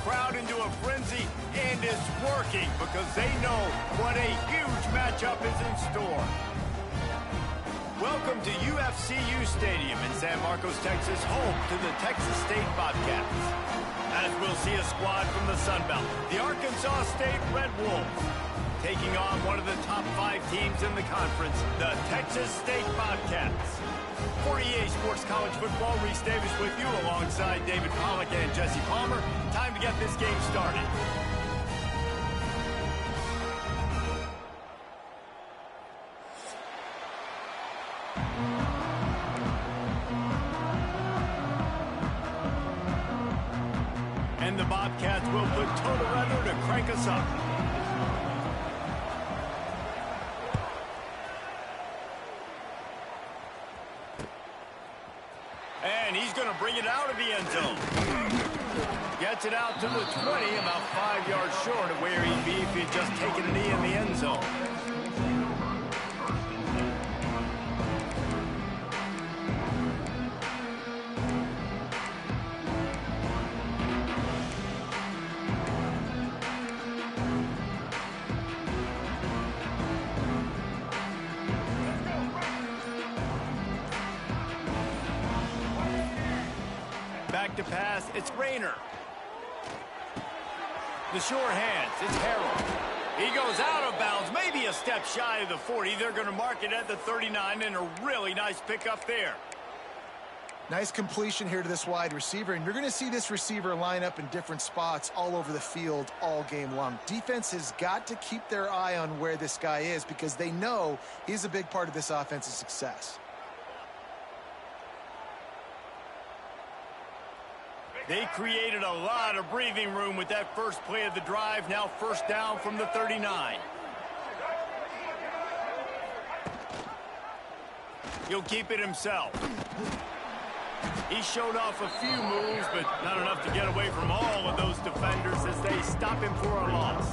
crowd into a frenzy, and it's working because they know what a huge matchup is in store. Welcome to UFCU Stadium in San Marcos, Texas, home to the Texas State Bobcats. As we'll see a squad from the Sun Belt, the Arkansas State Red Wolves, taking on one of the top 5 teams in the conference, the Texas State Bobcats. For EA Sports College Football, Reese Davis with you alongside David Pollack and Jesse Palmer. Time to get this game started. And the Bobcats will put total weather to crank us up. And he's going to bring it out of the end zone. Gets it out to the 20, about 5 yards short of where he'd be if he had just taken a knee in the end zone. Back to pass, it's Rayner. The sure hands, it's Harrell. He goes out of bounds, maybe a step shy of the 40. They're going to mark it at the 39, and a really nice pickup there. Nice completion here to this wide receiver, and you're going to see this receiver line up in different spots all over the field all game long. Defense has got to keep their eye on where this guy is because they know he's a big part of this offense's success. They created a lot of breathing room with that first play of the drive. Now first down from the 39. He'll keep it himself. He showed off a few moves, but not enough to get away from all of those defenders as they stop him for a loss.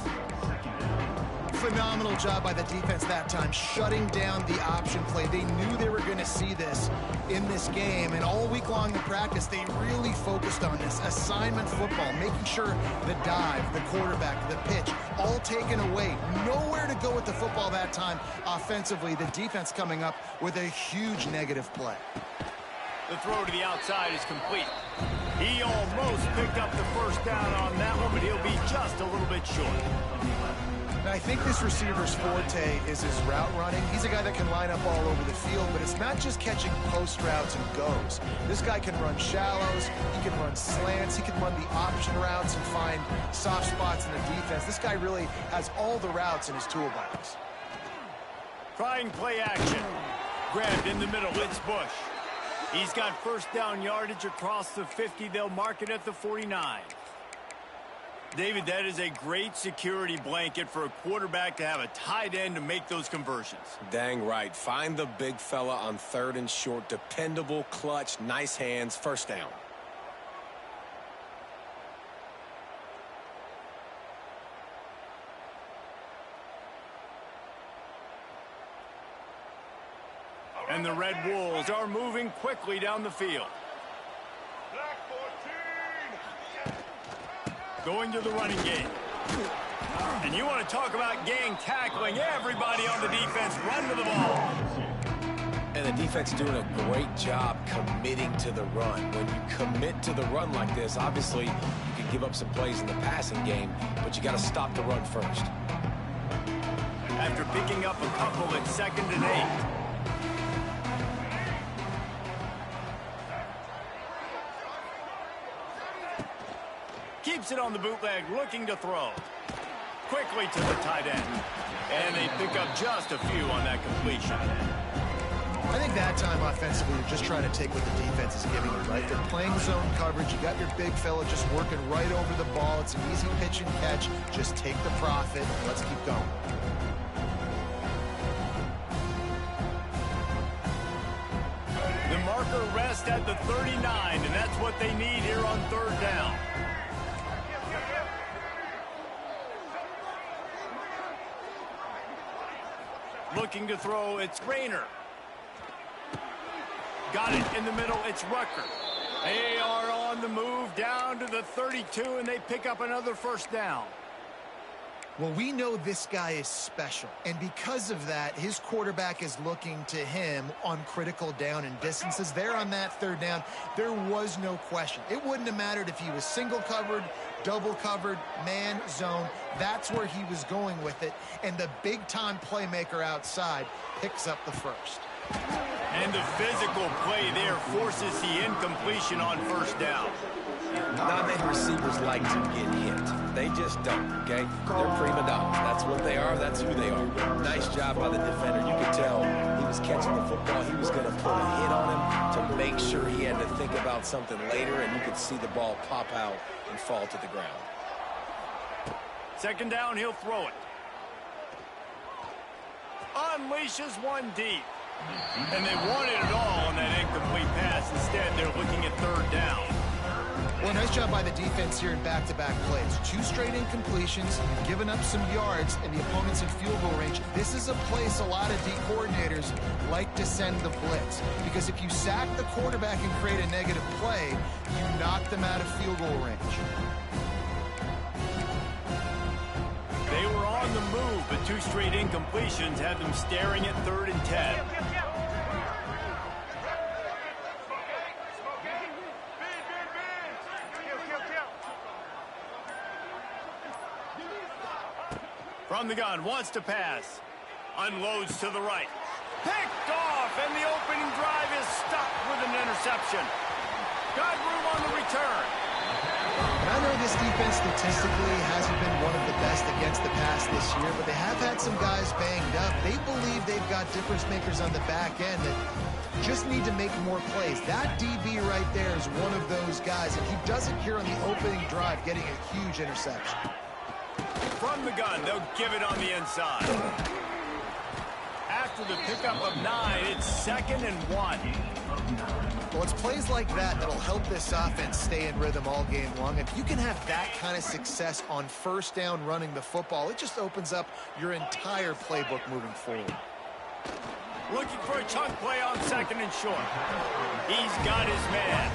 Phenomenal job by the defense that time, shutting down the option play. They knew they were going to see this in this game, and all week long in practice, they really focused on this assignment football, making sure the dive, the quarterback, the pitch, all taken away. Nowhere to go with the football that time offensively. The defense coming up with a huge negative play. The throw to the outside is complete. He almost picked up the first down on that one, but he'll be just a little bit short. Now, I think this receiver's forte is his route running. He's a guy that can line up all over the field, but it's not just catching post routes and goes. This guy can run shallows, he can run slants, he can run the option routes and find soft spots in the defense. This guy really has all the routes in his toolbox. Trying play action. Grabbed in the middle, it's Bush. He's got first down yardage across the 50. They'll mark it at the 49. David, that is a great security blanket for a quarterback to have a tight end to make those conversions. Dang right. Find the big fella on 3rd and short. Dependable, clutch, nice hands, first down. And the Red Wolves are moving quickly down the field. Going to the running game. And you want to talk about gang tackling. Everybody on the defense run to the ball. And the defense doing a great job committing to the run. When you commit to the run like this, obviously you can give up some plays in the passing game, but you got to stop the run first. After picking up a couple at 2nd and 8. Keeps it on the bootleg, looking to throw. Quickly to the tight end. And they pick up just a few on that completion. I think that time offensively, you're just trying to take what the defense is giving you, right? They're playing zone coverage. You got your big fella just working right over the ball. It's an easy pitch and catch. Just take the profit and let's keep going. The marker rests at the 39, and that's what they need here on 3rd down. Looking to throw, it's Rayner. Got it in the middle, it's Rucker. They are on the move down down to the 32, and they pick up another first down. Well, we know this guy is special, and because of that, his quarterback is looking to him on critical down and distances. There on that third down, there was no question. It wouldn't have mattered if he was single covered, double covered, man, zone. That's where he was going with it, and the big-time playmaker outside picks up the first. And the physical play there forces the incompletion on first down. Not many receivers like to get hit. They just don't, okay? They're prima donnas. That's what they are. That's who they are. Nice job by the defender. You could tell he was catching the football. He was going to put a hit on him to make sure he had to think about something later, and you could see the ball pop out and fall to the ground. Second down, he'll throw it. Unleashes one deep. And they wanted it all on that incomplete pass. Instead, they're looking at third down. Well, nice job by the defense here in back-to-back plays. 2 straight incompletions, you've given up some yards, and the opponent's in field goal range. This is a place a lot of D coordinators like to send the blitz, because if you sack the quarterback and create a negative play, you knock them out of field goal range. They were on the move, but 2 straight incompletions had them staring at 3rd and 10. From the gun, wants to pass. Unloads to the right. Picked off, and the opening drive is stopped with an interception. Got room on the return. And I know this defense statistically hasn't been one of the best against the pass this year, but they have had some guys banged up. They believe they've got difference makers on the back end that just need to make more plays. That DB right there is one of those guys, and he does it here on the opening drive, getting a huge interception. From the gun, they'll give it on the inside. After the pickup of 9, it's 2nd and 1. Well, it's plays like that that'll help this offense stay in rhythm all game long. If you can have that kind of success on first down running the football, it just opens up your entire playbook moving forward. Looking for a chunk play on 2nd and short. He's got his man.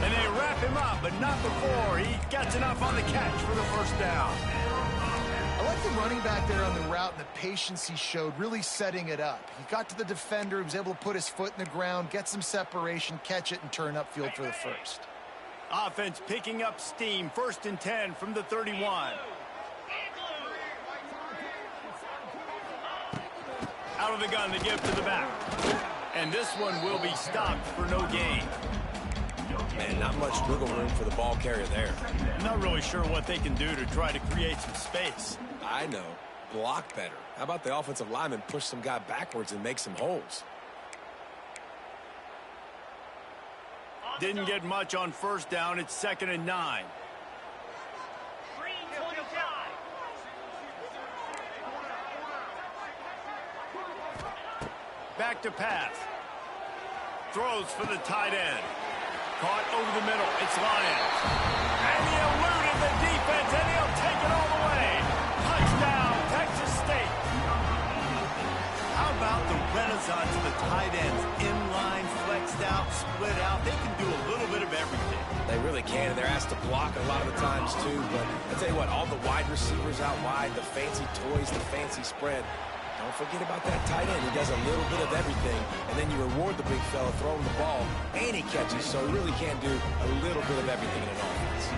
And they wrap him up, but not before he gets enough on the catch for the first down. I like the running back there on the route and the patience he showed, really setting it up. He got to the defender, he was able to put his foot in the ground, get some separation, catch it, and turn upfield for the first. Offense picking up steam, 1st and 10 from the 31. Out of the gun to give to the back. And this one will be stopped for no gain. Man, not much wiggle room for the ball carrier there. I'm not really sure what they can do to try to create some space. I know. Block better. How about the offensive lineman push some guy backwards and make some holes? Didn't get much on first down. It's 2nd and 9. Back to pass. Throws for the tight end. Caught over the middle. It's Lyons. And he eluded the defense, and he'll take it all the way. Touchdown, Texas State. How about the renaissance of the tight ends? Inline, flexed out, split out. They can do a little bit of everything. They really can, and they're asked to block a lot of the times, too. But I tell you what, all the wide receivers out wide, the fancy toys, the fancy spread. Don't forget about that tight end. He does a little bit of everything, and then you reward the big fella throwing the ball, and he catches, so he really can do a little bit of everything in an offense.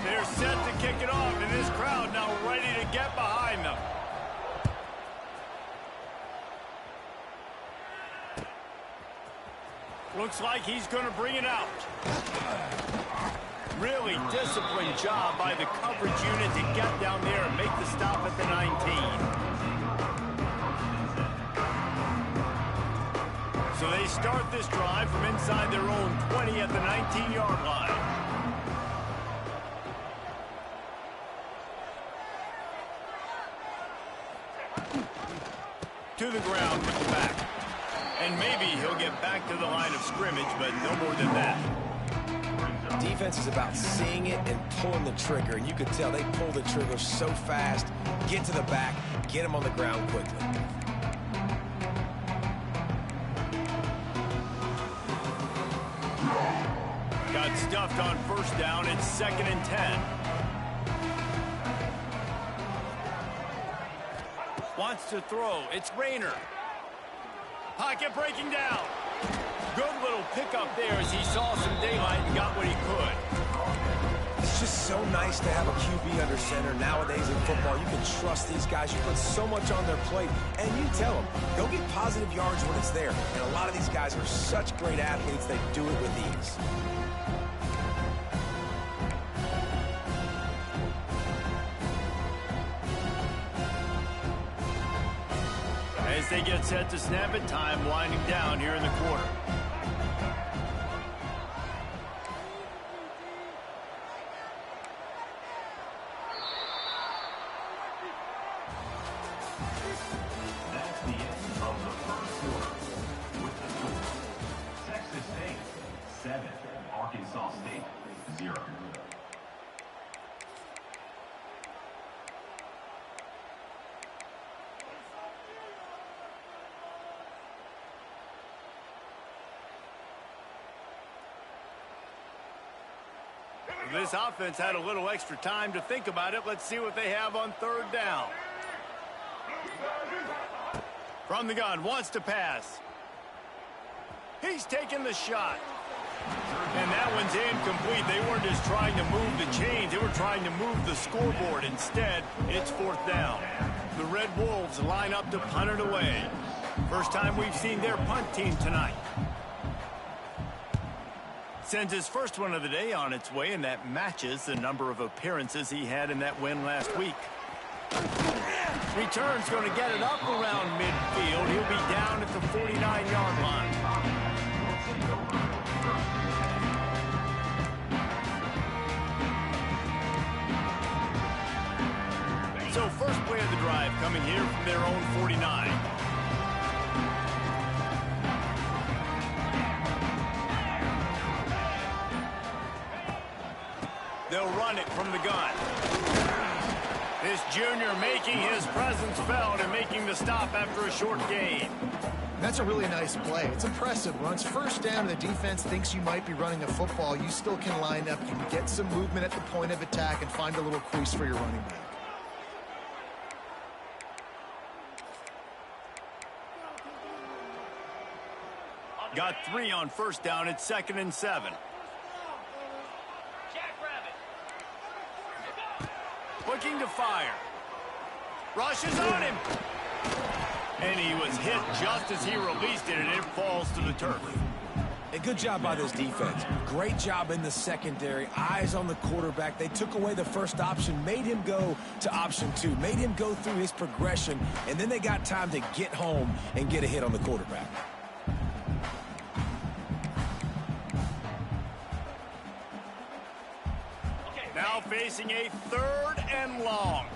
They're set to kick it off, and this crowd now ready to get behind them. Looks like he's going to bring it out. Really disciplined job by the coverage unit to get down there and make the stop at the 19. So they start this drive from inside their own 20 at the 19-yard line. To the ground with the back. And maybe he'll get back to the line of scrimmage, but no more than that. Defense is about seeing it and pulling the trigger, and you can tell they pull the trigger so fast, get to the back, get him on the ground quickly. Got stuffed on first down. It's 2nd and 10. Wants to throw. It's Rayner. Pocket breaking down. Good little pickup there as he saw some daylight and got what he could. It's just so nice to have a QB under center. Nowadays in football, you can trust these guys. You put so much on their plate, and you tell them, go get positive yards when it's there. And a lot of these guys are such great athletes, they do it with ease. As they get set to snap it, time winding down here in the quarter. That's the end of the first quarter. With the score, Texas State 7, Arkansas State 0. This offense had a little extra time to think about it. Let's see what they have on 3rd down. From the gun, wants to pass. He's taking the shot. And that one's incomplete. They weren't just trying to move the chains. They were trying to move the scoreboard. Instead, it's 4th down. The Red Wolves line up to punt it away. First time we've seen their punt team tonight. Sends his first one of the day on its way, and that matches the number of appearances he had in that win last week. Return's going to get it up around midfield. He'll be down at the 49-yard line. So first play of the drive coming here from their own 49. They'll run it from the gun. This junior making his presence felt and making the stop after a short gain. That's a really nice play. It's impressive. Once first down and the defense thinks you might be running a football, you still can line up. You can get some movement at the point of attack and find a little crease for your running back. Got 3 on first down. It's 2nd and 7. Looking to fire. Rushes on him. And he was hit just as he released it, and it falls to the turf. A good job by this defense. Great job in the secondary. Eyes on the quarterback. They took away the first option, made him go to option 2, made him go through his progression, and then they got time to get home and get a hit on the quarterback. Now facing a 3rd and long.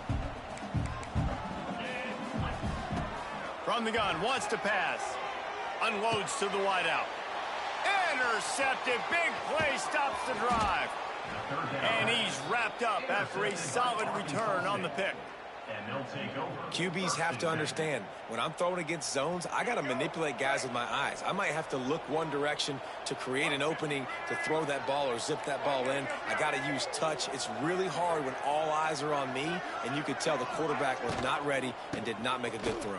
From the gun, wants to pass. Unloads to the wideout. Intercepted. Big play, stops the drive. And he's wrapped up after a solid return on the pick. And they'll take over. QBs have to understand, when I'm throwing against zones, I got to manipulate guys with my eyes. I might have to look one direction to create an opening to throw that ball or zip that ball in. I got to use touch. It's really hard when all eyes are on me, and you could tell the quarterback was not ready and did not make a good throw.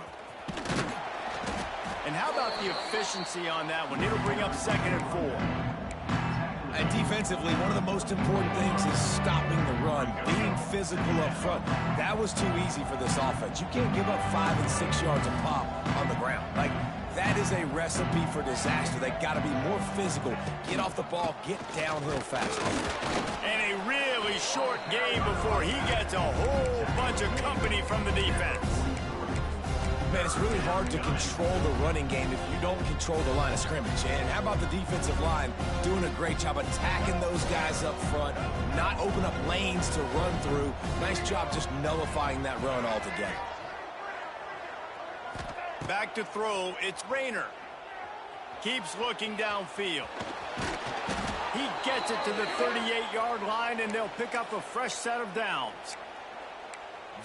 And how about the efficiency on that one? It'll bring up 2nd and 4. And defensively, one of the most important things is stopping the run, being physical up front. That was too easy for this offense. You can't give up 5 and 6 yards a pop on the ground. Like, that is a recipe for disaster. They got to be more physical, get off the ball, get downhill faster. And a really short game before he gets a whole bunch of company from the defense. Man, it's really hard to control the running game if you don't control the line of scrimmage. And how about the defensive line doing a great job attacking those guys up front, not open up lanes to run through. Nice job just nullifying that run altogether. Back to throw, it's Rayner. Keeps looking downfield. He gets it to the 38-yard line, and they'll pick up a fresh set of downs.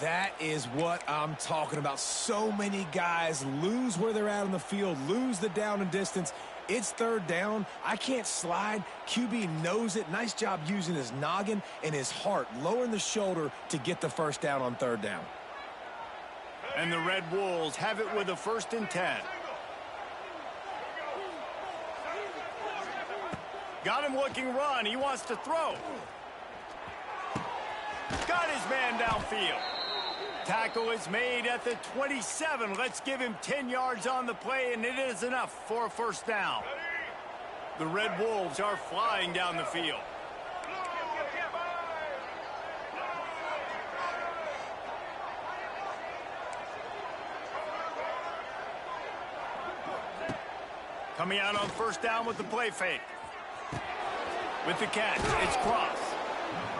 That is what I'm talking about. So many guys lose where they're at on the field, lose the down and distance, It's third down. I can't slide. QB knows it. Nice job using his noggin and his heart, lowering the shoulder to get the first down on third down. And the Red Wolves have it with a 1st and 10. Got him looking run. He wants to throw. Got his man downfield. Tackle is made at the 27. Let's give him 10 yards on the play, and it is enough for a 1st down. The Red Wolves are flying down the field. Coming out on 1st down with the play fake. With the catch, it's Cross.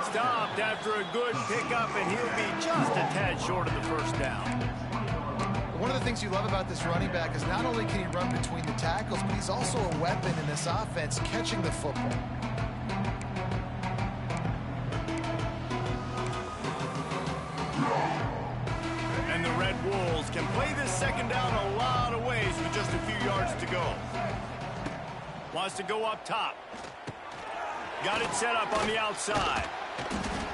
Stopped after a good pickup, and he'll be just a tad short of the 1st down. One of the things you love about this running back is not only can he run between the tackles, but he's also a weapon in this offense, catching the football. And the Red Wolves can play this 2nd down a lot of ways with just a few yards to go. Wants to go up top. Got it set up on the outside.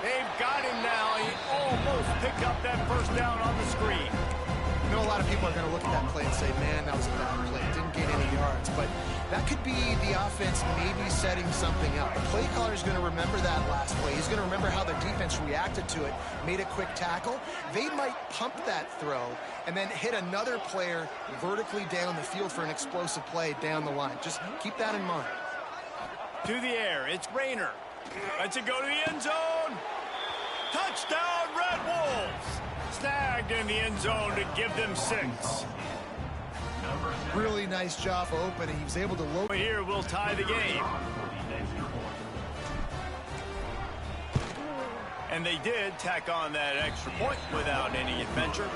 They've got him now. He almost picked up that 1st down on the screen. I know a lot of people are going to look at that play and say, man, that was a bad play. Didn't get any yards. But that could be the offense maybe setting something up. The play caller is going to remember that last play. He's going to remember how the defense reacted to it, made a quick tackle. They might pump that throw and then hit another player vertically down the field for an explosive play down the line. Just keep that in mind. To the air, it's Rayner. Lets it go to the end zone. Touchdown, Red Wolves. Snagged in the end zone to give them 6. Really nice job opening. He was able to load. Here we'll tie the game. And they did tack on that extra point without any adventure.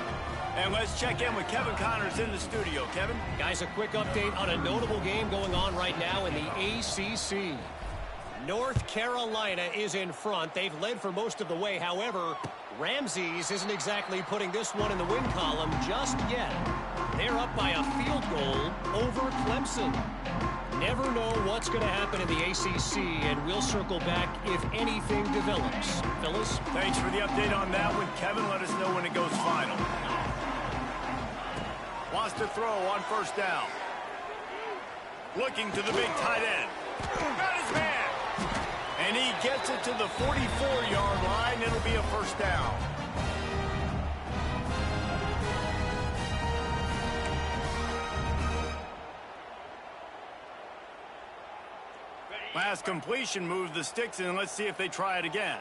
And let's check in with Kevin Connors in the studio. Kevin? Guys, a quick update on a notable game going on right now in the ACC. North Carolina is in front. They've led for most of the way. However, Ramses isn't exactly putting this one in the win column just yet. They're up by a field goal over Clemson. Never know what's going to happen in the ACC, and we'll circle back if anything develops. Fellas? Thanks for the update on that one, Kevin. Let us know when it goes final. Wants to throw on 1st down. Looking to the big tight end. Got his man. And he gets it to the 44-yard line. It'll be a 1st down. Last completion moved the sticks in. Let's see if they try it again.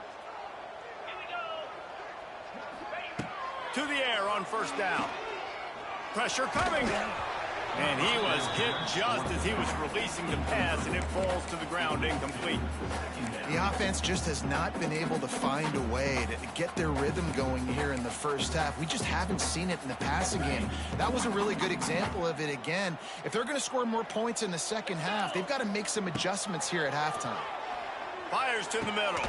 To the air on 1st down. Pressure coming. And he was hit just as he was releasing the pass, and it falls to the ground incomplete. The offense just has not been able to find a way to get their rhythm going here in the 1st half. We just haven't seen it in the passing game. That was a really good example of it again. If they're going to score more points in the 2nd half, they've got to make some adjustments here at halftime. Fires to the middle.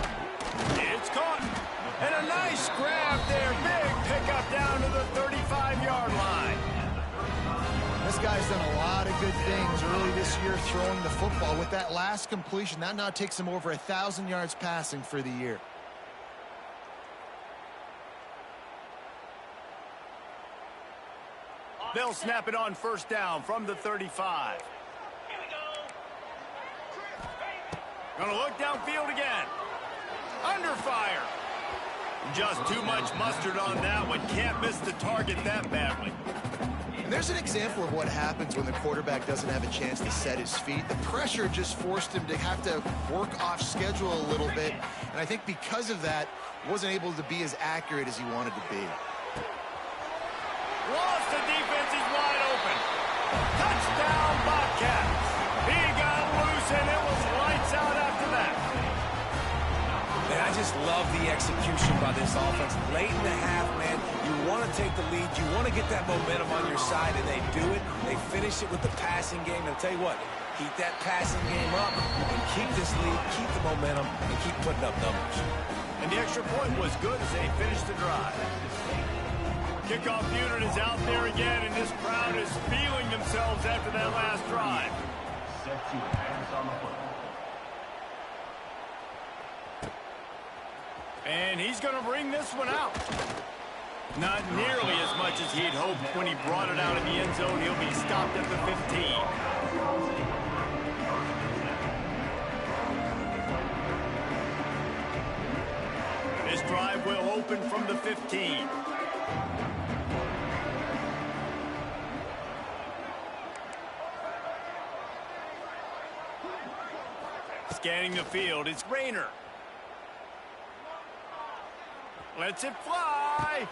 It's caught. And a nice grab there. Big pickup down to the 35-yard line. This guy's done a lot of good things early this year throwing the football. With that last completion, that now takes him over 1,000 yards passing for the year. They'll snap it on 1st down from the 35. Gonna look downfield again. Under fire. Just too much mustard on that one. Can't miss the target that badly. And there's an example of what happens when the quarterback doesn't have a chance to set his feet. The pressure just forced him to have to work off schedule a little bit. And I think because of that, wasn't able to be as accurate as he wanted to be. Lost the defense, he's wide open. Touchdown, Bobcats. He got loose, and it was lights out after that. Man, I just love the execution by this offense. Late in the half, man, you want to take the lead. You want to get that momentum on your side, and they do it. They finish it with the passing game. And I'll tell you what, keep that passing game up and keep this lead, keep the momentum, and keep putting up numbers. And the extra point was good as they finished the drive. Kickoff unit is out there again, and this crowd is feeling themselves after that last drive. set to advance on the football. And he's going to bring this one out. Not nearly as much as he'd hoped when he brought it out of the end zone. He'll be stopped at the 15. This drive will open from the 15. Scanning the field, it's Rayner. Lets it fly.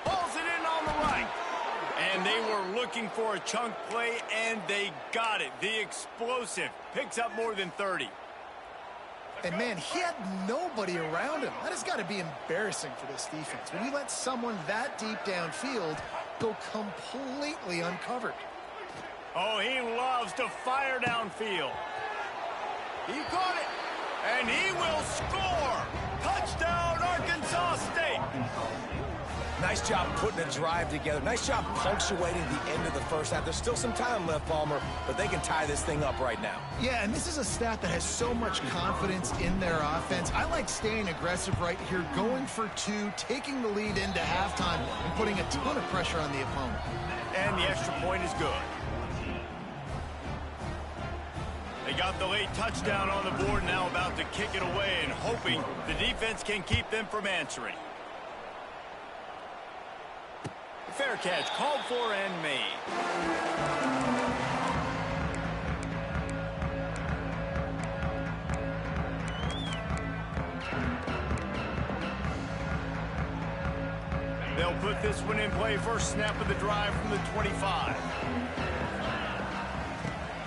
Pulls it in on the right. And they were looking for a chunk play, and they got it. The explosive picks up more than 30. And, man, he had nobody around him. That has got to be embarrassing for this defense. When you let someone that deep downfield go completely uncovered. Oh, he loves to fire downfield. He caught it, and he will score. Touchdown, Arkansas State. Nice job putting a drive together. Nice job punctuating the end of the first half. There's still some time left, Palmer, but they can tie this thing up right now. Yeah, and this is a staff that has so much confidence in their offense. I like staying aggressive right here, going for two, taking the lead into halftime, and putting a ton of pressure on the opponent. And the extra point is good. They got the late touchdown on the board, now about to kick it away and hoping the defense can keep them from answering. Fair catch, called for and made. They'll put this one in play, first snap of the drive from the 25.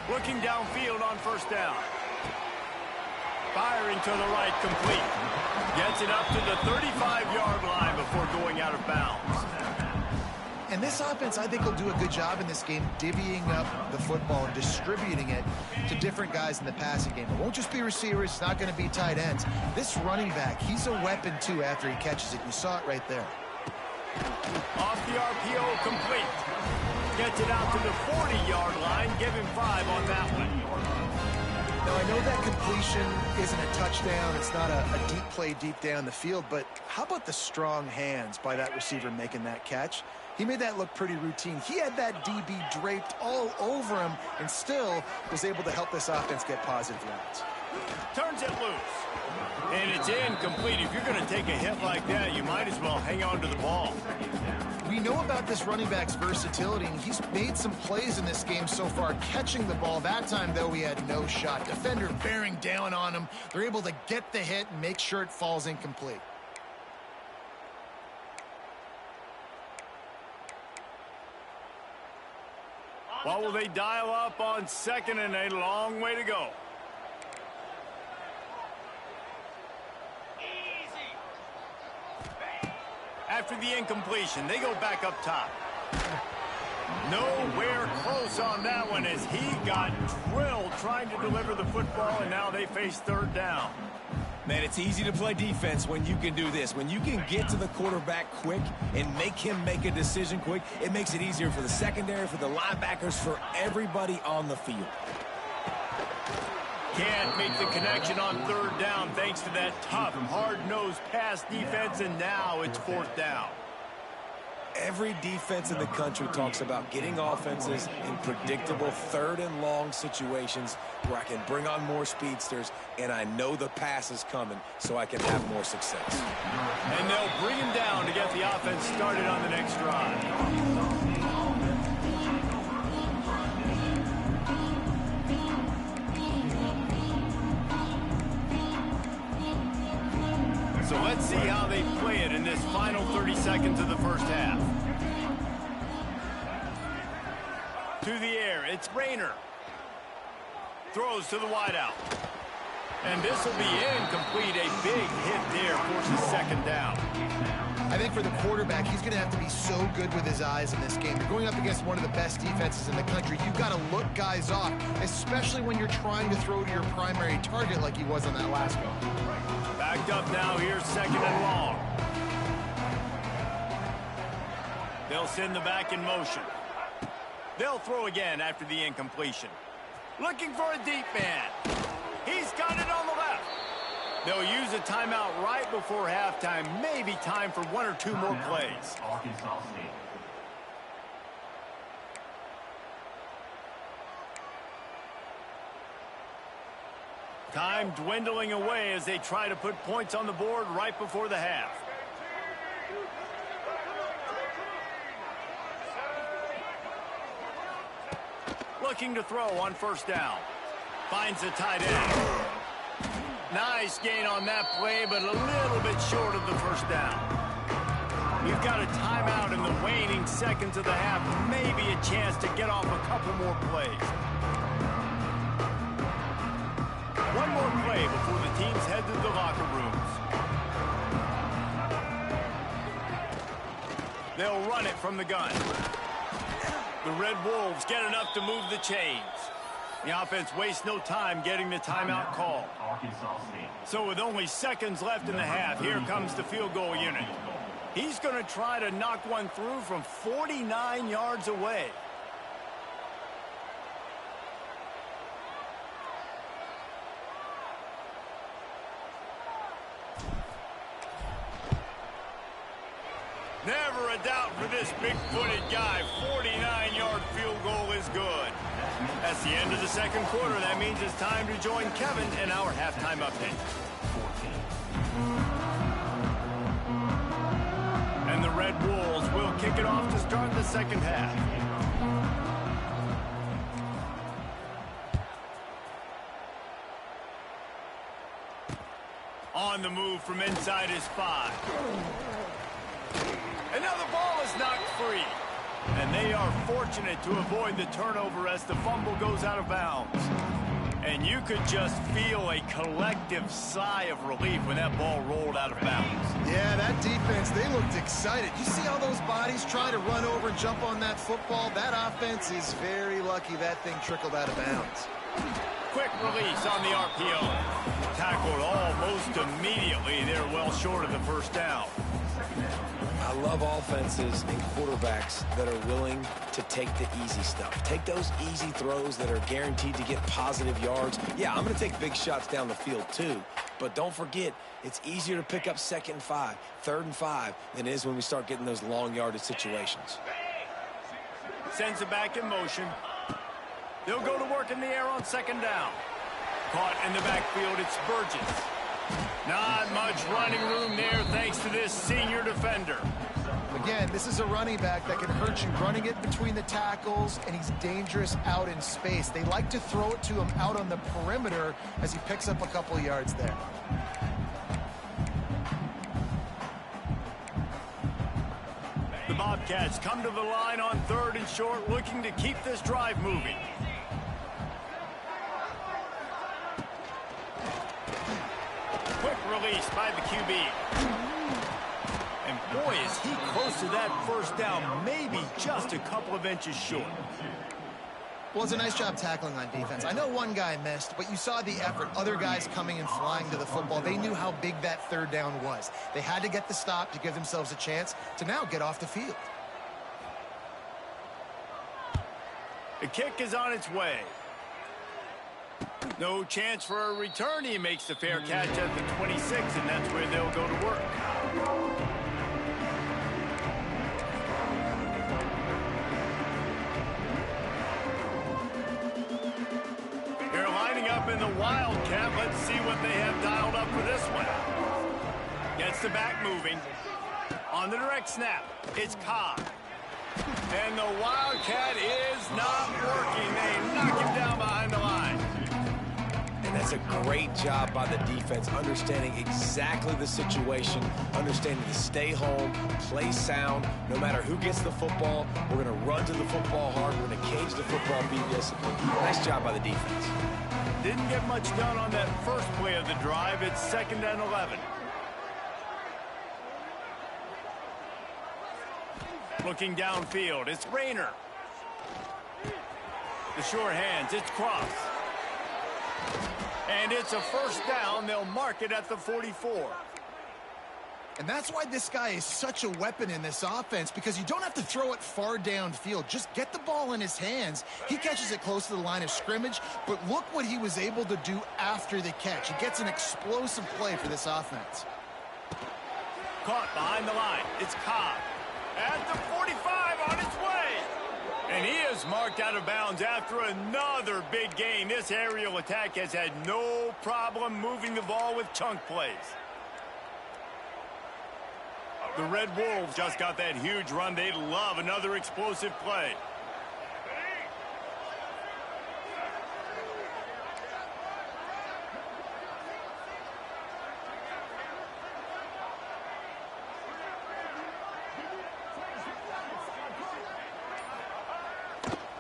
Looking downfield on first down. Firing to the right, complete. Gets it up to the 35-yard line before going out of bounds. And this offense, I think, will do a good job in this game divvying up the football and distributing it to different guys in the passing game. It won't just be receivers. It's not going to be tight ends. This running back, he's a weapon, too, after he catches it. You saw it right there. Off the RPO, complete. Gets it out to the 40-yard line. Give him 5 on that one. Now, I know that completion isn't a touchdown. It's not a deep play deep down the field. But how about the strong hands by that receiver making that catch? He made that look pretty routine. He had that DB draped all over him and still was able to help this offense get positive yards. Turns it loose. And it's incomplete. If you're going to take a hit like that, you might as well hang on to the ball. We know about this running back's versatility, and he's made some plays in this game so far, catching the ball. That time, though, he had no shot. Defender bearing down on him. They're able to get the hit and make sure it falls incomplete. What will they dial up on second and a long way to go? After the incompletion, they go back up top. Nowhere close on that one as he got drilled trying to deliver the football, and now they face third down. Man, it's easy to play defense when you can do this. When you can get to the quarterback quick and make him make a decision quick, it makes it easier for the secondary, for the linebackers, for everybody on the field. Can't make the connection on third down thanks to that tough, hard-nosed pass defense, and now it's fourth down. Every defense in the country talks about getting offenses in predictable third and long situations where I can bring on more speedsters and I know the pass is coming so I can have more success. And they'll bring him down to get the offense started on the next drive. So let's see how they play it in this final 30 seconds of the first half. To the air, it's Rayner. Throws to the wideout. And this will be incomplete. A big hit there forces second down. I think for the quarterback, he's going to have to be so good with his eyes in this game. You're going up against one of the best defenses in the country. You've got to look guys off, especially when you're trying to throw to your primary target like he was on that last go. Backed up now, here's second and long. They'll send the back in motion. They'll throw again after the incompletion. Looking for a deep man. He's got it on the left. They'll use a timeout right before halftime. Maybe time for one or two more plays. Arkansas State. Time dwindling away as they try to put points on the board right before the half. Looking to throw on first down. Finds a tight end. Nice gain on that play, but a little bit short of the first down. We've got a timeout in the waning seconds of the half. Maybe a chance to get off a couple more plays. One more play before the teams head to the locker rooms. They'll run it from the gun. The Red Wolves get enough to move the chains. The offense wastes no time getting the timeout call. So with only seconds left in the half, here comes the field goal unit. He's going to try to knock one through from 49 yards away. Never a doubt for this big-footed guy. 49-yard field goal is good. That's the end of the second quarter. That means it's time to join Kevin in our halftime update. And the Red Wolves will kick it off to start the second half. On the move from inside his 5. Another ball is knocked free. And they are fortunate to avoid the turnover as the fumble goes out of bounds. And you could just feel a collective sigh of relief when that ball rolled out of bounds. Yeah, that defense, they looked excited. You see all those bodies trying to run over and jump on that football? That offense is very lucky that thing trickled out of bounds. Quick release on the RPO. Tackled almost immediately. They're well short of the first down. I love offenses and quarterbacks that are willing to take the easy stuff. Take those easy throws that are guaranteed to get positive yards. Yeah, I'm going to take big shots down the field too. But don't forget, it's easier to pick up 2nd and 5, 3rd and 5 than it is when we start getting those long yardage situations. Sends it back in motion. They'll go to work in the air on 2nd down. Caught in the backfield, it's Burgess. Not much running room there thanks to this senior defender. Again, this is a running back that can hurt you running it between the tackles, and he's dangerous out in space. They like to throw it to him out on the perimeter as he picks up a couple yards there. The Bobcats come to the line on 3rd and short, looking to keep this drive moving. Quick release by the QB. And boy, is he close to that first down, maybe just a couple of inches short. Well, it's a nice job tackling on defense. I know one guy missed, but you saw the effort. Other guys coming and flying to the football. They knew how big that 3rd down was. They had to get the stop to give themselves a chance to now get off the field. The kick is on its way. No chance for a return. He makes the fair catch at the 26, and that's where they'll go to work. They're lining up in the Wildcat. Let's see what they have dialed up for this one. Gets the back moving. On the direct snap, it's Cobb. And the Wildcat is not working. They knock him down behind the line. And that's a great job by the defense, understanding exactly the situation, understanding to stay home, play sound. No matter who gets the football, we're going to run to the football hard. We're going to cage the football, be disciplined. Nice job by the defense. Didn't get much done on that first play of the drive. It's 2nd and 11. Looking downfield, it's Rayner. The short hands, it's Cross. And it's a first down. They'll mark it at the 44. And that's why this guy is such a weapon in this offense, because you don't have to throw it far downfield. Just get the ball in his hands. He catches it close to the line of scrimmage, but look what he was able to do after the catch. He gets an explosive play for this offense. Caught behind the line. It's Cobb. At the 45 on its way. And he is marked out of bounds after another big gain. This aerial attack has had no problem moving the ball with chunk plays. The Red Wolves just got that huge run. They love another explosive play.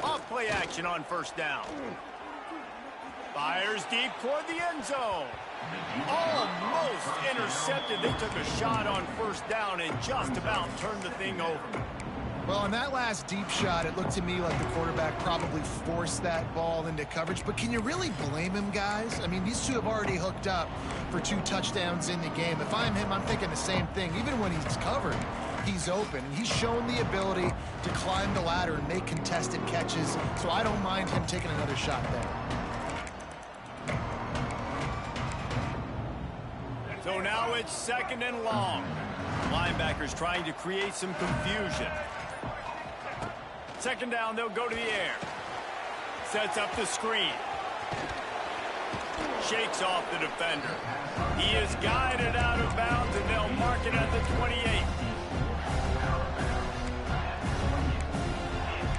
Off play action on first down. Fires deep toward the end zone. Almost intercepted. They took a shot on first down and just about turned the thing over. Well, on that last deep shot, it looked to me like the quarterback probably forced that ball into coverage. But can you really blame him, guys? I mean, these two have already hooked up for 2 touchdowns in the game. If I'm him, I'm thinking the same thing. Even when he's covered, he's open. And he's shown the ability to climb the ladder and make contested catches. So I don't mind him taking another shot there. So now it's 2nd and long. Linebackers trying to create some confusion. 2nd down, they'll go to the air. Sets up the screen. Shakes off the defender. He is guided out of bounds, and they'll mark it at the 28.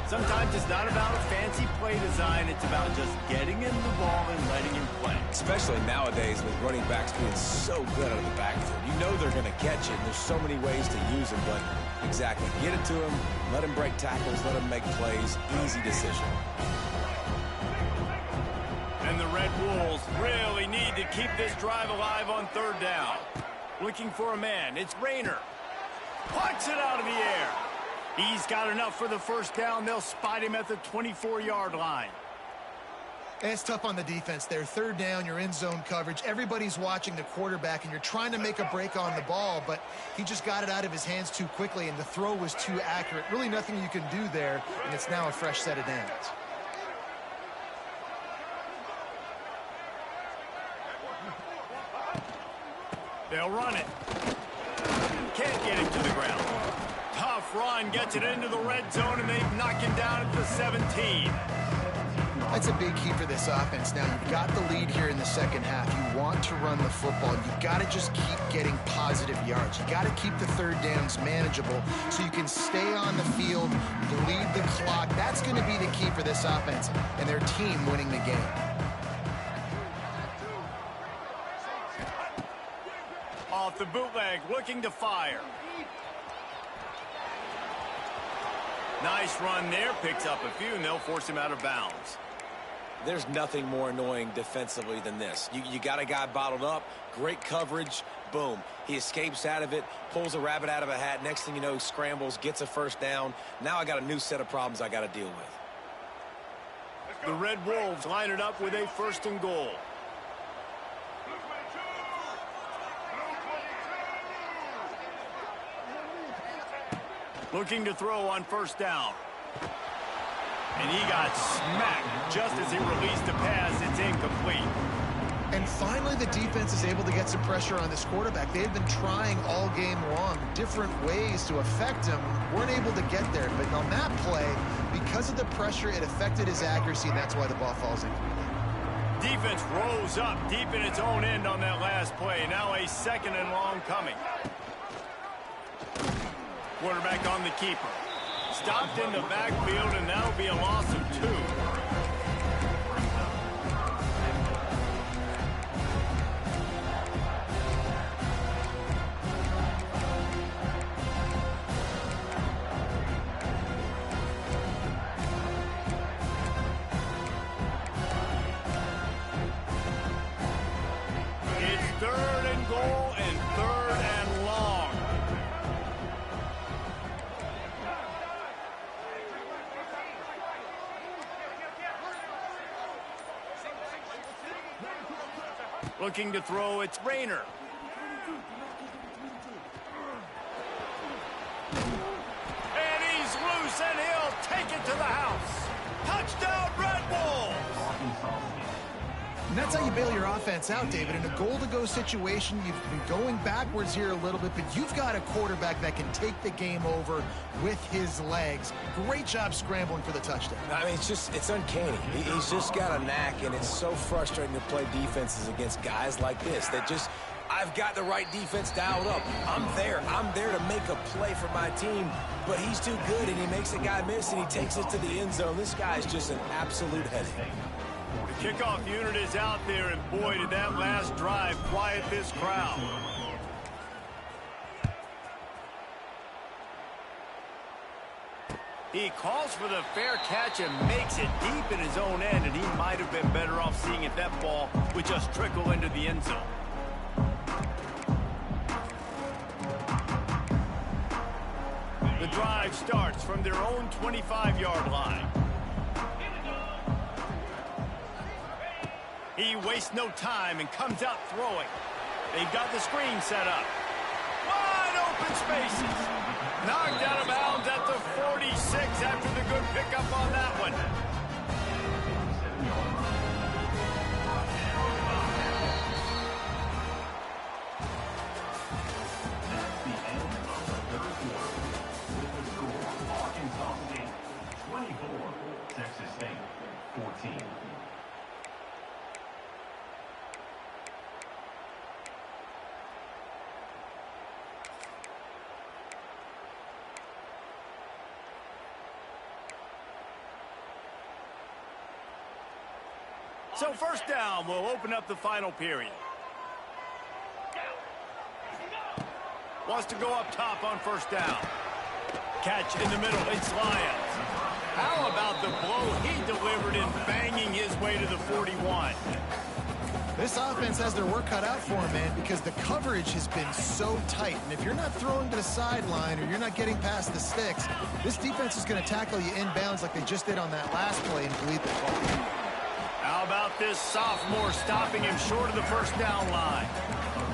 Sometimes it's not about a fancy play design. It's about just getting him the ball and letting him play. Especially nowadays with running backs being so good out of the backfield. You know they're going to catch it, and there's so many ways to use him, but exactly. Get it to him, let him break tackles, let him make plays. Easy decision. And the Red Wolves really need to keep this drive alive on 3rd down. Looking for a man. It's Rayner. Puts it out of the air. He's got enough for the first down. They'll spot him at the 24-yard line. And it's tough on the defense there. 3rd down, you're in zone coverage. Everybody's watching the quarterback, and you're trying to make a break on the ball, but he just got it out of his hands too quickly, and the throw was too accurate. Really nothing you can do there, and it's now a fresh set of downs. They'll run it. Can't get him to the ground. Tough run, gets it into the red zone, and they've knocked him down at the 17. That's a big key for this offense. Now, you've got the lead here in the second half. You want to run the football. You've got to just keep getting positive yards. You got to keep the 3rd downs manageable so you can stay on the field, bleed the clock. That's going to be the key for this offense and their team winning the game. Off the bootleg, looking to fire. Nice run there, picks up a few, and they'll force him out of bounds. There's nothing more annoying defensively than this. You got a guy bottled up, great coverage, boom. He escapes out of it, pulls a rabbit out of a hat. Next thing you know, scrambles, gets a first down. Now I got a new set of problems I got to deal with. The Red Wolves line it up with a 1st and goal. Looking to throw on first down. And he got smacked just as he released the pass. It's incomplete. And finally, the defense is able to get some pressure on this quarterback. They've been trying all game long different ways to affect him. Weren't able to get there. But on that play, because of the pressure, it affected his accuracy, and that's why the ball falls incomplete. Defense rose up deep in its own end on that last play. Now a 2nd and long coming. Quarterback on the keeper. Stopped in the backfield, and that'll be a loss of 2. It's 3rd and goal and 3rd and long. Looking to throw, it's Rayner. the house. Touchdown, Red Wolves! And that's how you bail your offense out, David. In a goal-to-go situation, you've been going backwards here a little bit, but you've got a quarterback that can take the game over with his legs. Great job scrambling for the touchdown. I mean, it's uncanny. He's just got a knack, and it's so frustrating to play defenses against guys like this that just, I've got the right defense dialed up. I'm there to make a play for my team, but he's too good, and he makes a guy miss, and he takes it to the end zone. This guy is just an absolute headache. The kickoff unit is out there, and boy, did that last drive quiet this crowd. He calls for the fair catch and makes it deep in his own end, and he might have been better off seeing if that ball would just trickle into the end zone. The drive starts from their own 25-yard line. He wastes no time and comes out throwing. They've got the screen set up. Wide open spaces. Knocked out of bounds at the 46 after the good pickup on that one. That's the end of the third quarter. With the score, Arkansas State 24, Texas State 14. So first down will open up the final period. Wants to go up top on first down. Catch in the middle, it's Lyons. How about the blow he delivered in banging his way to the 41? This offense has their work cut out for him, man, because the coverage has been so tight. And if you're not throwing to the sideline or you're not getting past the sticks, this defense is going to tackle you inbounds like they just did on that last play and bleed the ball. How about this sophomore stopping him short of the first down line?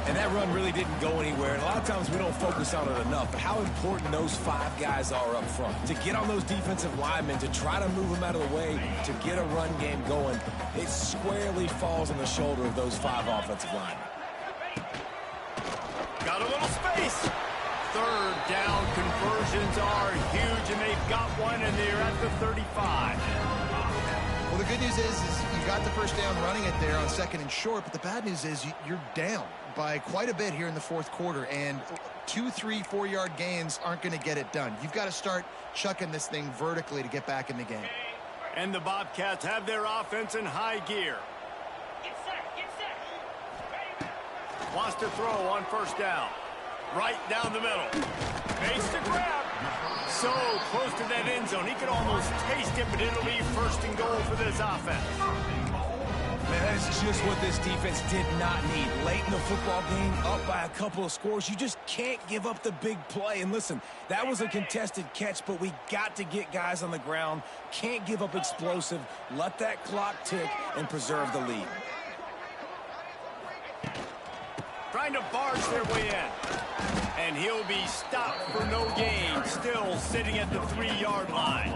And that run really didn't go anywhere. And a lot of times we don't focus on it enough. But how important those five guys are up front. To get on those defensive linemen, to try to move them out of the way, to get a run game going, it squarely falls on the shoulder of those five offensive linemen. Got a little space. Third down conversions are huge, and they've got one, and they're at the 35. Well, the good news is you got the first down running it there on second and short, but the bad news is you're down by quite a bit here in the fourth quarter, and 2, 3, 4-yard gains aren't going to get it done. You've got to start chucking this thing vertically to get back in the game. And the Bobcats have their offense in high gear. Get set. Wants to throw on first down. Right down the middle. Face to grab. So close to that end zone. He could almost taste it, but it'll be first and goal for this offense. Man, that is just what this defense did not need. Late in the football game, up by a couple of scores, you just can't give up the big play. And listen, that was a contested catch, but we got to get guys on the ground. Can't give up explosive. Let that clock tick and preserve the lead. Trying to barge their way in. And he'll be stopped for no gain, still sitting at the 3-yard line.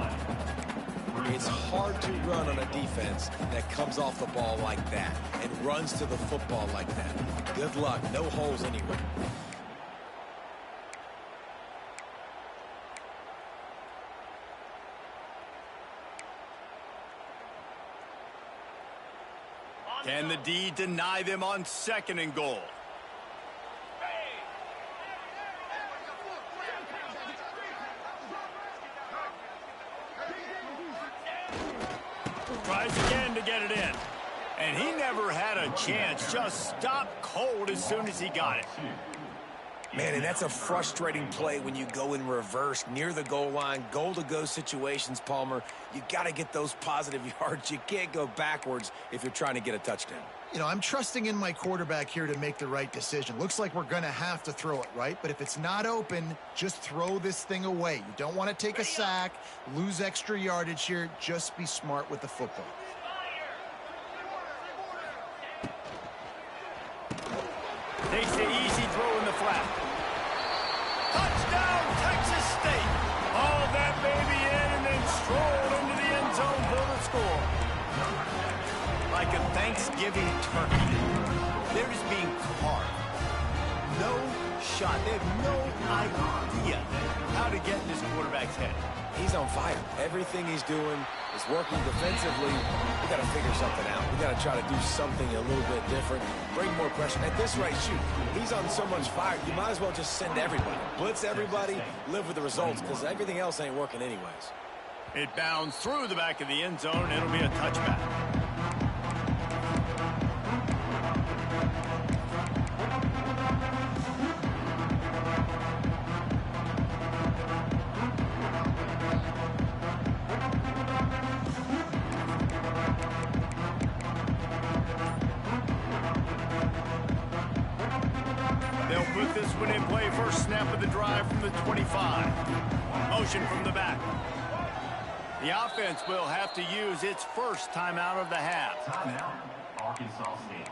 It's hard to run on a defense that comes off the ball like that and runs to the football like that. Good luck. No holes anywhere. Can the D deny them on second and goal? Tries again to get it in. And he never had a chance. Just stopped cold as soon as he got it. Man, and that's a frustrating play when you go in reverse near the goal line. Goal-to-go situations, Palmer. You got to get those positive yards. You can't go backwards if you're trying to get a touchdown. You know, I'm trusting in my quarterback here to make the right decision. Looks like we're going to have to throw it, right? But if it's not open, just throw this thing away. You don't want to take a sack, lose extra yardage here. Just be smart with the football. Takes the easy throw in the flat. Touchdown, Texas State. All that baby in and then strolled like a Thanksgiving turkey. They're just being carved. No shot. They have no idea how to get in this quarterback's head. He's on fire. Everything he's doing is working defensively. We got to figure something out. We got to try to do something a little bit different. Bring more pressure. At this rate, shoot. He's on so much fire. You might as well just send everybody. Blitz everybody. Live with the results because everything else ain't working anyways. It bounced through the back of the end zone. It'll be a touchback. They'll put this one in play. First snap of the drive from the 25. Motion from the back. The offense will have to use its first timeout of the half. Timeout, Arkansas State.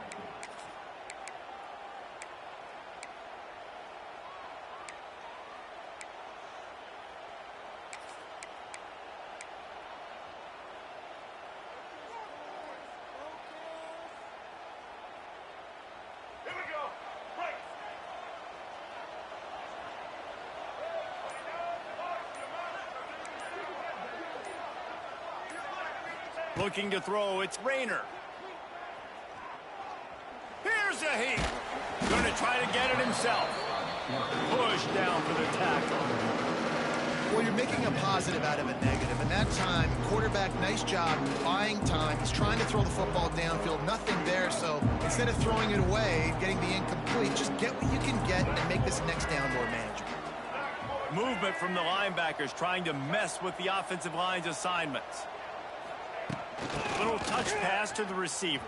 Looking to throw, it's Rayner. Here's a heat. Going to try to get it himself. Push down for the tackle. Well, you're making a positive out of a negative, and that time, quarterback, nice job buying time. He's trying to throw the football downfield, nothing there, so instead of throwing it away, getting the incomplete, just get what you can get and make this next down more manageable. Movement from the linebackers trying to mess with the offensive line's assignments. Little touch pass to the receiver.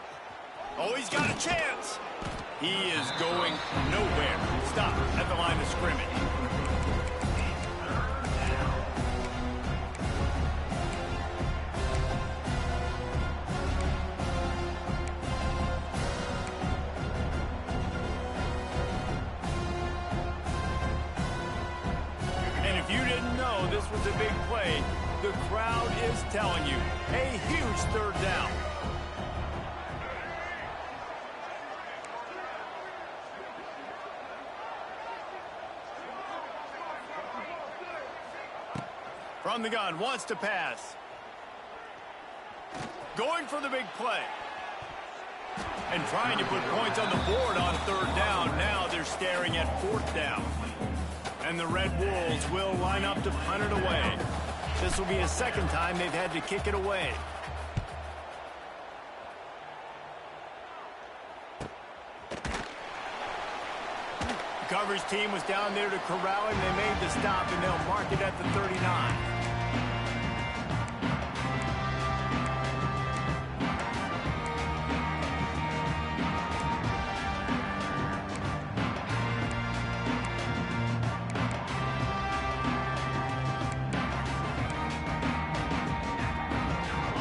Oh, he's got a chance. He is going nowhere. Stop at the line of scrimmage. And if you didn't know this was a big play, the crowd is telling you, a huge third down. From the gun, wants to pass. Going for the big play. And trying to put points on the board on third down. Now they're staring at fourth down. And the Red Wolves will line up to punt it away. This will be the second time they've had to kick it away. The coverage team was down there to corral him. They made the stop, and they'll mark it at the 39.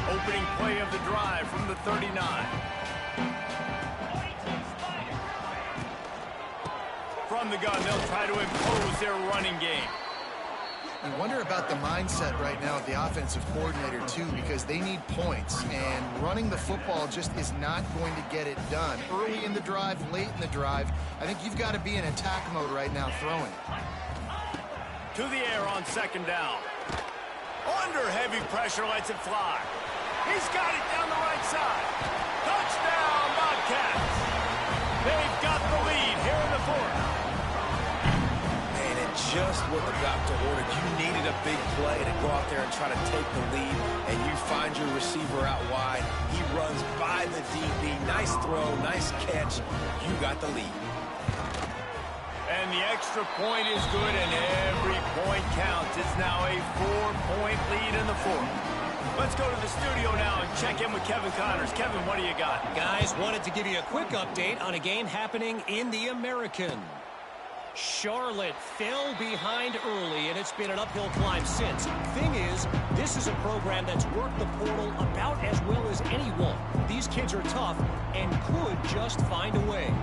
Opening play of the drive from the 39. From the gun, they'll try to impose their running game. I wonder about the mindset right now of the offensive coordinator, too, because they need points, and running the football just is not going to get it done. Early in the drive, late in the drive, I think you've got to be in attack mode right now throwing. To the air on second down. Under heavy pressure, lets it fly. He's got it down the right side. Touchdown, Bobcats. They've got the lead here in the fourth. Man, and just what the doctor ordered. You needed a big play to go out there and try to take the lead, and you find your receiver out wide. He runs by the DB. Nice throw, nice catch. You got the lead. And the extra point is good, and every point counts. It's now a 4-point lead in the fourth. Let's go to the studio now and check in with Kevin Connors. Kevin, what do you got? Guys, wanted to give you a quick update on a game happening in the American. Charlotte fell behind early, and it's been an uphill climb since. Thing is, this is a program that's worked the portal about as well as anyone. These kids are tough and could just find a way.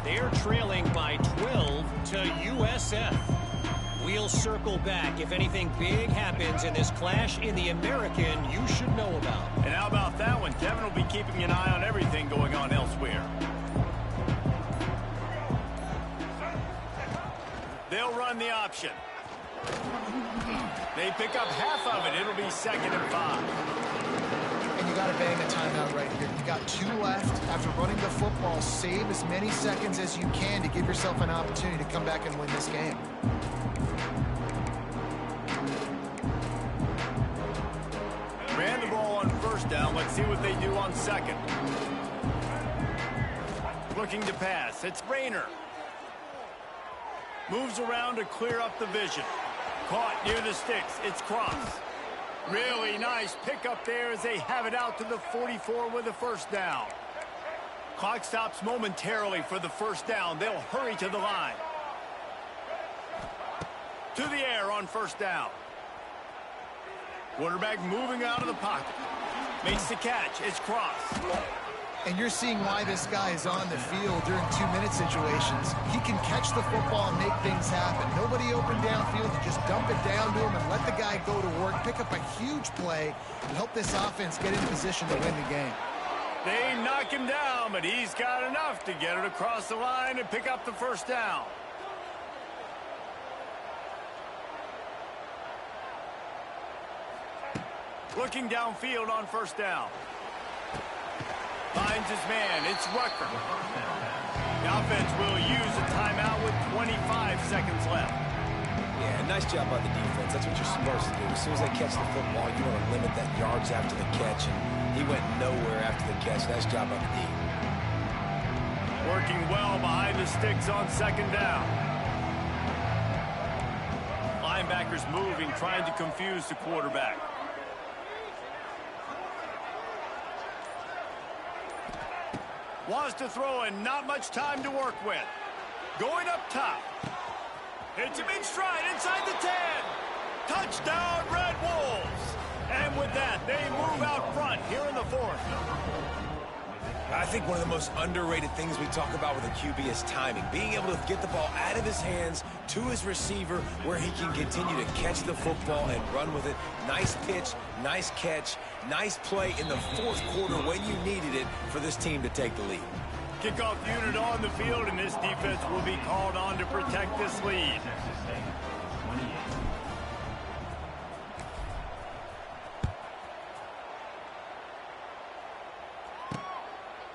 They're trailing by 12 to USF. We'll circle back. If anything big happens in this clash in the American, you should know about. And how about that one? Kevin will be keeping an eye on everything going on elsewhere. They'll run the option. They pick up half of it. It'll be 2nd and 5. And you got to bang a timeout right here. You got 2 left. After running the football, save as many seconds as you can to give yourself an opportunity to come back and win this game. Ran the ball on 1st down. Let's see what they do on 2nd. Looking to pass. It's Rayner. Moves around to clear up the vision. Caught near the sticks. It's Cross. Really nice pickup there as they have it out to the 44 with a 1st down. Clock stops momentarily for the 1st down. They'll hurry to the line. To the air on 1st down. Quarterback moving out of the pocket. Makes the catch. It's Cross. And you're seeing why this guy is on the field during 2-minute situations. He can catch the football and make things happen. Nobody open downfield. You just dump it down to him and let the guy go to work, pick up a huge play, and help this offense get in position to win the game. They knock him down, but he's got enough to get it across the line and pick up the 1st down. Looking downfield on 1st down. Finds his man. It's Rucker. The offense will use a timeout with 25 seconds left. Yeah, nice job by the defense. That's what you're supposed to do. As soon as they catch the football, you want to limit that yards after the catch, and he went nowhere after the catch. Nice job by the D. Working well behind the sticks on 2nd down. Linebackers moving, trying to confuse the quarterback. Wants to throw and not much time to work with. Going up top. Hits him in stride inside the 10. Touchdown, Red Wolves. And with that, they move out front here in the 4th. I think one of the most underrated things we talk about with a QB is timing. Being able to get the ball out of his hands to his receiver where he can continue to catch the football and run with it. Nice pitch, nice catch, nice play in the 4th quarter when you needed it for this team to take the lead. Kickoff unit on the field, and this defense will be called on to protect this lead.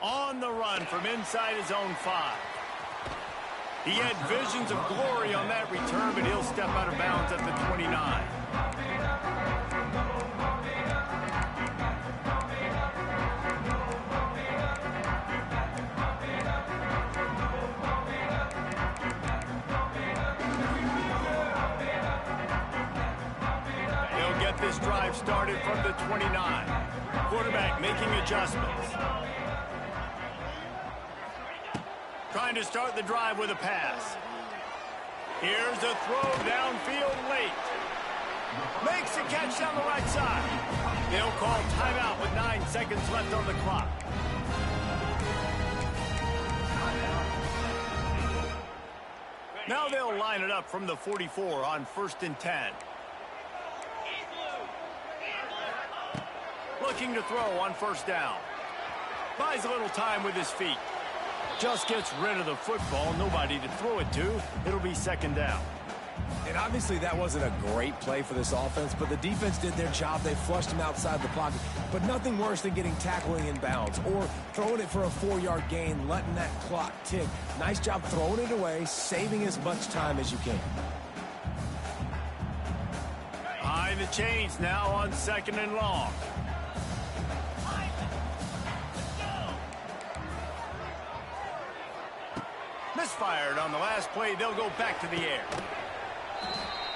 On the run from inside his own 5. He had visions of glory on that return, but he'll step out of bounds at the 29. They'll get this drive started from the 29. Quarterback making adjustments. Trying to start the drive with a pass. Here's a throw downfield late. Makes a catch down the right side. They'll call timeout with 9 seconds left on the clock. Now they'll line it up from the 44 on 1st and 10. Looking to throw on 1st down. Buys a little time with his feet. Just gets rid of the football. Nobody to throw it to. It'll be 2nd down. And obviously that wasn't a great play for this offense, but the defense did their job. They flushed him outside the pocket. But nothing worse than getting tackling in bounds or throwing it for a 4-yard gain, letting that clock tick. Nice job throwing it away, saving as much time as you can. Behind the chains now on 2nd and long. Misfired on the last play. They'll go back to the air.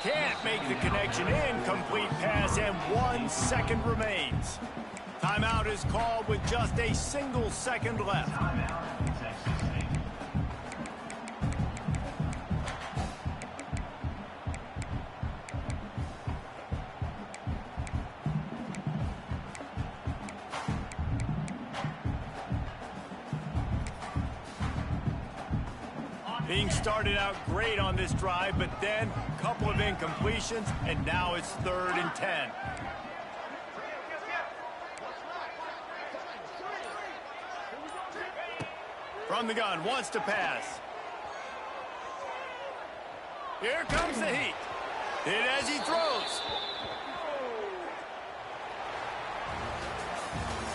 Can't make the connection. Incomplete pass, and 1 second remains. Timeout is called with just a single second left. Being started out great on this drive, but then a couple of incompletions, and now it's 3rd and 10. From the gun, wants to pass. Here comes the heat. Hit as he throws.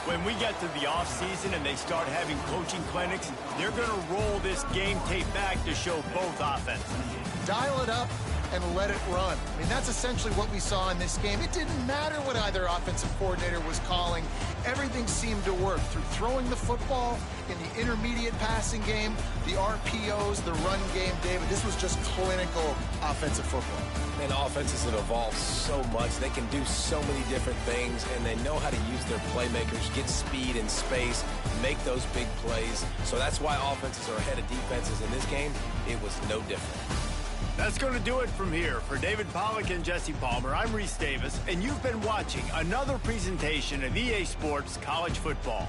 When we get to the offseason and they start having coaching clinics, they're going to roll this game tape back to show both offenses. Dial it up and let it run. I mean, that's essentially what we saw in this game. It didn't matter what either offensive coordinator was calling. Everything seemed to work through throwing the football in the intermediate passing game, the RPOs, the run game. David, this was just clinical offensive football. And offenses have evolved so much. They can do so many different things, and they know how to use their playmakers, get speed and space, make those big plays. So that's why offenses are ahead of defenses in this game. It was no different. That's going to do it from here. For David Pollack and Jesse Palmer, I'm Reese Davis, and you've been watching another presentation of EA Sports College Football.